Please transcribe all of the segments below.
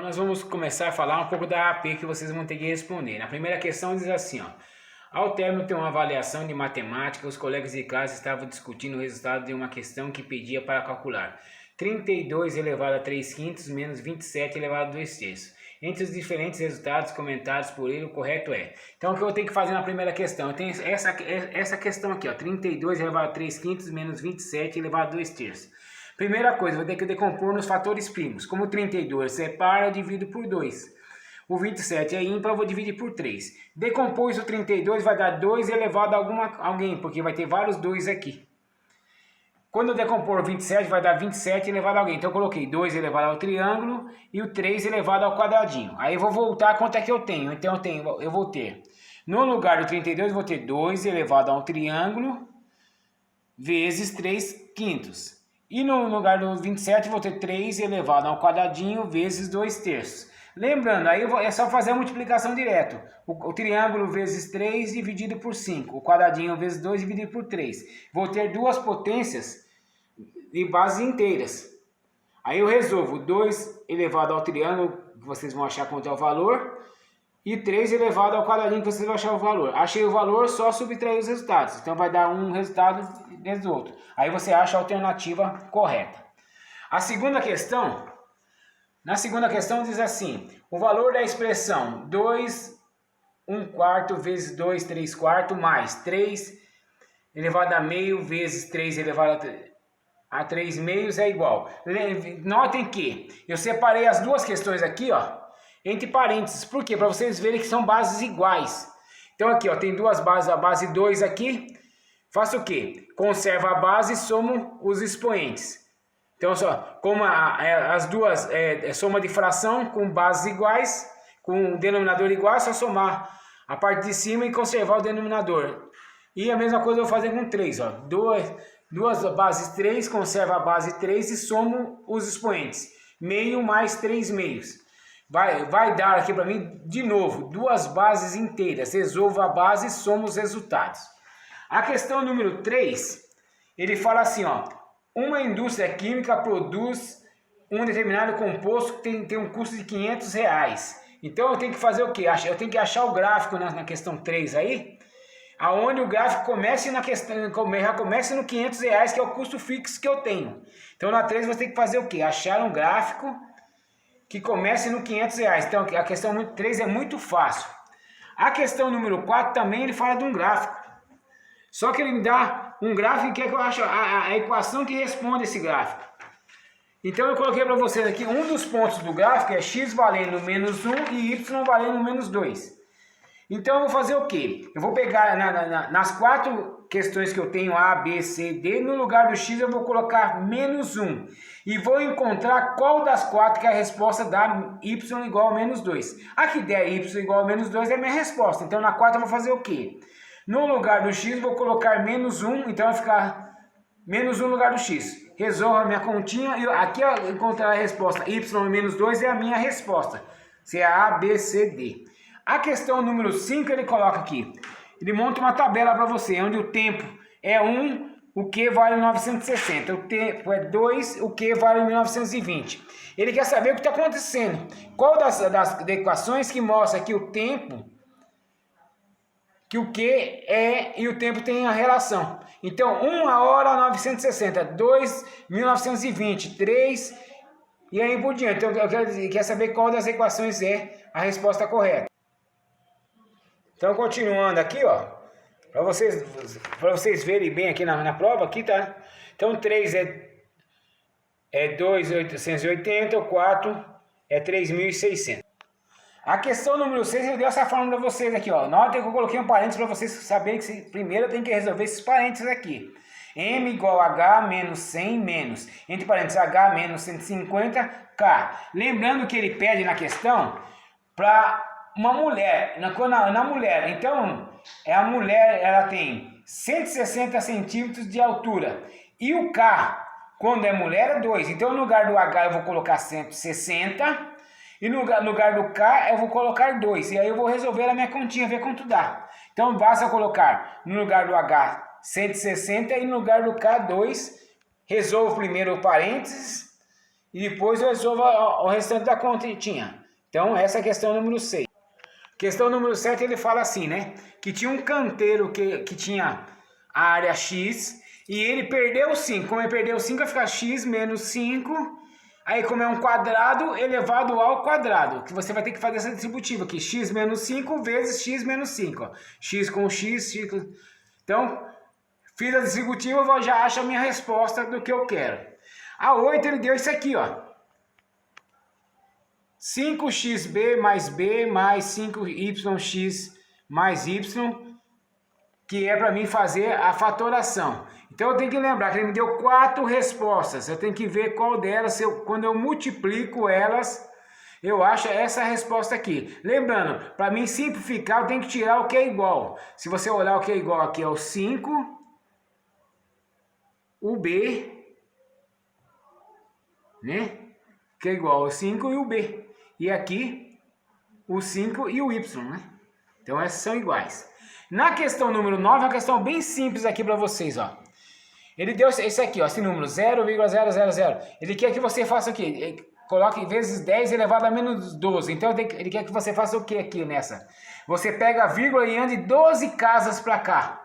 nós vamos começar a falar um pouco da AP que vocês vão ter que responder. Na primeira questão diz assim, ó. Ao término de uma avaliação de matemática, os colegas de classe estavam discutindo o resultado de uma questão que pedia para calcular 32 elevado a 3 quintos menos 27 elevado a 2 terços. Entre os diferentes resultados comentados por ele, o correto é... Então, o que eu tenho que fazer na primeira questão? Eu tenho essa questão aqui, ó. 32 elevado a 3 quintos menos 27 elevado a 2 terços. Primeira coisa, vou ter que decompor nos fatores primos. Como 32 separa, eu divido por 2. O 27 é ímpar, eu vou dividir por 3. Decompôs o 32, vai dar 2 elevado a alguém, porque vai ter vários 2 aqui. Quando eu decompor o 27, vai dar 27 elevado a alguém. Então eu coloquei 2 elevado ao triângulo e o 3 elevado ao quadradinho. Aí eu vou voltar quanto é que eu tenho. Então eu vou ter, no lugar do 32, eu vou ter 2 elevado a um triângulo vezes 3 quintos. E no lugar do 27, eu vou ter 3 elevado ao quadradinho vezes 2 terços. Lembrando, aí é só fazer a multiplicação direto. O triângulo vezes 3 dividido por 5. O quadradinho vezes 2 dividido por 3. Vou ter duas potências de bases inteiras. Aí eu resolvo 2 elevado ao triângulo, que vocês vão achar quanto é o valor. E 3 elevado ao quadradinho, que vocês vão achar o valor. Achei o valor, só subtrair os resultados. Então vai dar um resultado vezes o outro. Aí você acha a alternativa correta. A segunda questão... Na segunda questão diz assim, o valor da expressão 2, 1/4 vezes 2, 3/4 mais 3 elevado a meio vezes 3 elevado a 3 meios é igual. Notem que eu separei as duas questões aqui, ó, entre parênteses. Por quê? Para vocês verem que são bases iguais. Então aqui, ó, tem duas bases, a base 2 aqui. Faço o quê? Conservo a base e somo os expoentes. Então, só, como as duas é soma de fração com bases iguais, com o denominador igual, é só somar a parte de cima e conservar o denominador. E a mesma coisa eu vou fazer com 3. Ó. Duas bases 3, conserva a base 3 e somo os expoentes. Meio mais 3 meios. Vai dar aqui para mim, de novo, duas bases inteiras. Resolvo a base e somo os resultados. A questão número 3, ele fala assim, ó. Uma indústria química produz um determinado composto que tem um custo de R$500. Então eu tenho que fazer o quê? Eu tenho que achar o gráfico na questão 3 aí, aonde o gráfico comece na questão, já comece no R$500, que é o custo fixo que eu tenho. Então na 3 você tem que fazer o quê? Achar um gráfico que comece no R$500. Então a questão 3 é muito fácil. A questão número 4 também ele fala de um gráfico. Só que ele me dá um gráfico que é que eu acho a equação que responde esse gráfico. Então eu coloquei para vocês aqui, um dos pontos do gráfico é x valendo menos 1 e y valendo menos 2. Então eu vou fazer o quê? Eu vou pegar nas 4 questões que eu tenho, A, B, C, D, no lugar do x eu vou colocar menos 1. E vou encontrar qual das 4 que é a resposta dá y igual a menos 2. A que der y igual a menos 2 é a minha resposta. Então na 4 eu vou fazer o quê? No lugar do x, vou colocar menos 1, então vai ficar menos 1 no lugar do x. Resolvo a minha continha, e aqui eu encontrar a resposta y menos 2 é a minha resposta. Se é A, B, C, D. A questão número 5 ele coloca aqui. Ele monta uma tabela para você, onde o tempo é 1, o Q vale 960. O tempo é 2, o Q vale 1920. Ele quer saber o que está acontecendo. Qual das equações que mostra que o tempo... que o Q é e o tempo tem a relação. Então, 1 hora 960, 2, 1920, 3 e aí por diante. Então, eu quero saber qual das equações é a resposta correta. Então, continuando aqui, ó, para vocês verem bem aqui na prova, aqui tá. Então, 3 é 2.880, o 4 é 3.600. A questão número 6, eu dei essa fórmula para vocês aqui, ó. Notem que eu coloquei um parênteses para vocês saberem que primeiro eu tenho que resolver esses parênteses aqui. M igual a H menos 100 menos, entre parênteses, H menos 150, K. Lembrando que ele pede na questão para uma mulher, na mulher. Então, a mulher, ela tem 160 centímetros de altura. E o K, quando é mulher, é 2. Então, no lugar do H eu vou colocar 160. E no lugar do K eu vou colocar 2. E aí eu vou resolver a minha continha, ver quanto dá. Então basta colocar no lugar do H 160 e no lugar do K 2. Resolvo primeiro o parênteses e depois eu resolvo o restante da continha. Então essa é a questão número 6. Questão número 7 ele fala assim, né? Que tinha um canteiro que tinha a área X e ele perdeu 5. Como ele perdeu 5 vai ficar X menos 5. Aí como é um quadrado elevado ao quadrado, que você vai ter que fazer essa distributiva aqui. X menos 5 vezes X menos 5. Ó. X com X, X com... Então, fiz a distributiva, eu já acho a minha resposta do que eu quero. A 8 ele deu isso aqui, ó. 5xb mais b mais 5yx mais y, que é para mim fazer a fatoração. Então eu tenho que lembrar que ele me deu 4 respostas. Eu tenho que ver qual delas, quando eu multiplico elas, eu acho essa resposta aqui. Lembrando, para mim simplificar, eu tenho que tirar o que é igual. Se você olhar o que é igual aqui é o 5, o b, né? Que é igual ao 5 e o b. E aqui o 5 e o y, né? Então essas são iguais. Na questão número 9, uma questão bem simples aqui para vocês, ó. Ele deu esse aqui, ó, esse número 0,000. Ele quer que você faça o quê? Ele coloque vezes 10 elevado a menos 12. Então ele quer que você faça o quê aqui nessa? Você pega a vírgula e ande 12 casas para cá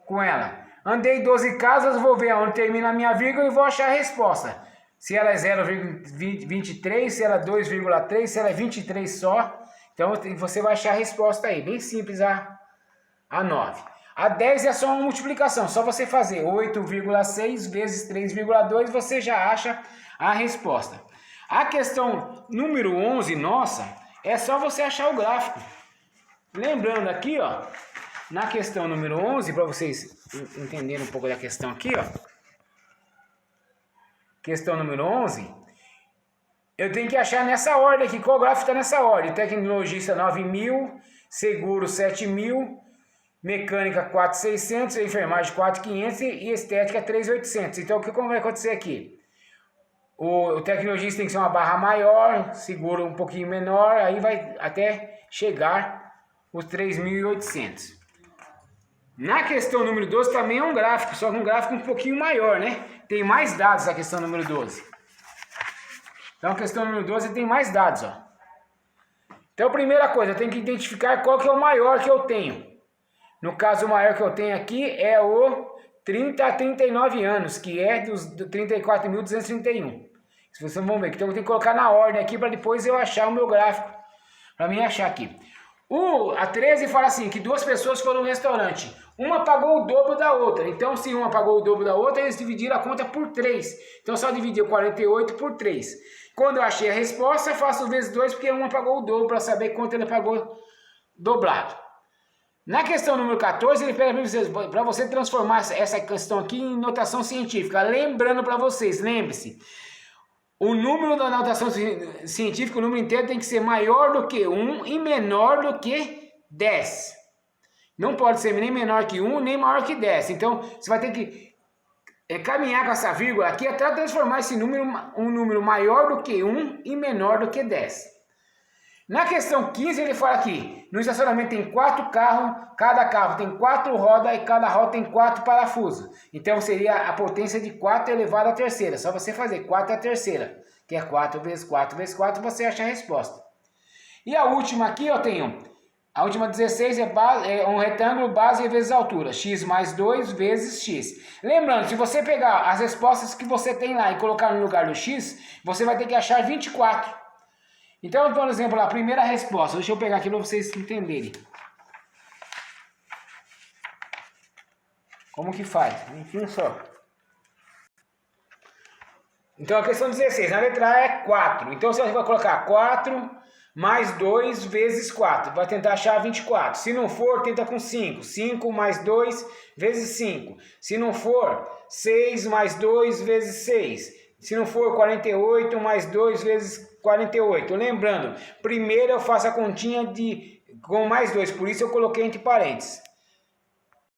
com ela. Andei 12 casas, vou ver onde termina a minha vírgula e vou achar a resposta. Se ela é 0,23, se ela é 2,3, se ela é 23 só. Então você vai achar a resposta aí, bem simples a 9. A 10 é só uma multiplicação, só você fazer 8,6 vezes 3,2, você já acha a resposta. A questão número 11, nossa, é só você achar o gráfico. Lembrando aqui, ó, na questão número 11, para vocês entenderem um pouco da questão aqui, ó. Questão número 11, eu tenho que achar nessa ordem aqui, qual gráfico está nessa ordem. Tecnologista 9.000, seguro 7.000, mecânica 4.600, enfermagem 4.500 e estética 3.800. Então, como vai acontecer aqui? O tecnologista tem que ser uma barra maior, seguro um pouquinho menor, aí vai até chegar os 3.800. Na questão número 12 também é um gráfico, só que um gráfico um pouquinho maior, né? Tem mais dados a questão número 12. Então a questão número 12 tem mais dados, ó. Então a primeira coisa, eu tenho que identificar qual que é o maior que eu tenho. No caso, o maior que eu tenho aqui é o 30 a 39 anos, que é dos 34.231. Se vocês vão ver, então eu tenho que colocar na ordem aqui para depois eu achar o meu gráfico. Para mim achar aqui. A 13 fala assim, que 2 pessoas foram no restaurante. Uma pagou o dobro da outra. Então, se uma pagou o dobro da outra, eles dividiram a conta por 3. Então, só dividir 48 por 3. Quando eu achei a resposta, eu faço vezes 2, porque uma pagou o dobro, para saber quanto ele pagou dobrado. Na questão número 14, ele pede para você transformar essa questão aqui em notação científica. Lembrando para vocês, lembre-se, o número da notação científica, o número inteiro tem que ser maior do que 1 e menor do que 10. Não pode ser nem menor que 1, nem maior que 10. Então, você vai ter que caminhar com essa vírgula aqui até transformar esse número um número maior do que 1 e menor do que 10. Na questão 15, ele fala aqui, no estacionamento tem 4 carros, cada carro tem 4 rodas e cada roda tem 4 parafusos. Então, seria a potência de 4 elevado à terceira. Só você fazer 4 à terceira, que é 4 vezes 4 vezes 4, você acha a resposta. E a última aqui, eu tenho, a última 16 é um retângulo base vezes altura, x mais 2 vezes x. Lembrando, se você pegar as respostas que você tem lá e colocar no lugar do x, você vai ter que achar 24. Então, por exemplo, a primeira resposta, deixa eu pegar aqui para vocês entenderem. Como que faz? Enfim, só. Então, a questão 16, na letra A é 4. Então, você vai colocar 4 mais 2 vezes 4. Vai tentar achar 24. Se não for, tenta com 5. 5 mais 2 vezes 5. Se não for, 6 mais 2 vezes 6. Se não for, 48 mais 2 vezes 48. Lembrando, primeiro eu faço a continha com mais 2, por isso eu coloquei entre parênteses.